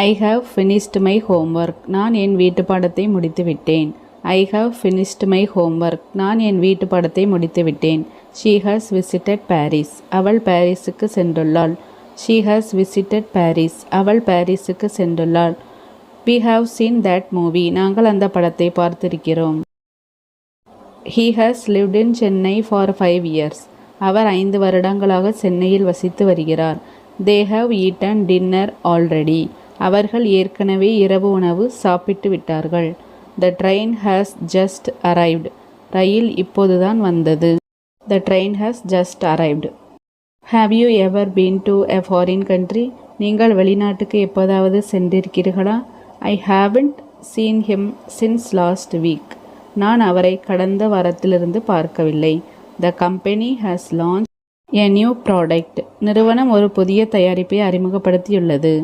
I have finished my homework. நான் என் வீட்டு பாடத்தை முடித்துவிட்டேன். I have finished my homework. நான் என் வீட்டு பாடத்தை முடித்துவிட்டேன். She has visited Paris. அவள் பாரிஸுக்கு சென்றுள்ளாள். She has visited Paris. அவள் பாரிஸுக்கு சென்றுள்ளாள். We have seen that movie. நாங்கள் அந்த படத்தை பார்த்திருக்கிறோம். He has lived in Chennai for 5 years. அவர் 5 வருடங்களாக சென்னையில் வசித்து வருகிறார். They have eaten dinner already. அவர்கள் ஏற்கனவே இரவு உணவு சாப்பிட்டு விட்டார்கள். The train has just arrived. ரயில் இப்போதுதான் வந்தது. The train has just arrived. Have you ever been to a foreign country? நீங்கள் வெளிநாட்டுக்கு எப்போதாவது சென்றிருக்கிறீர்களா? I haven't seen him since last week. நான் அவரை கடந்த வாரத்திலிருந்து பார்க்கவில்லை. The company has launch a new product. நிறுவனம் ஒரு புதிய தயாரிப்பை அறிமுகப்படுத்தியுள்ளது.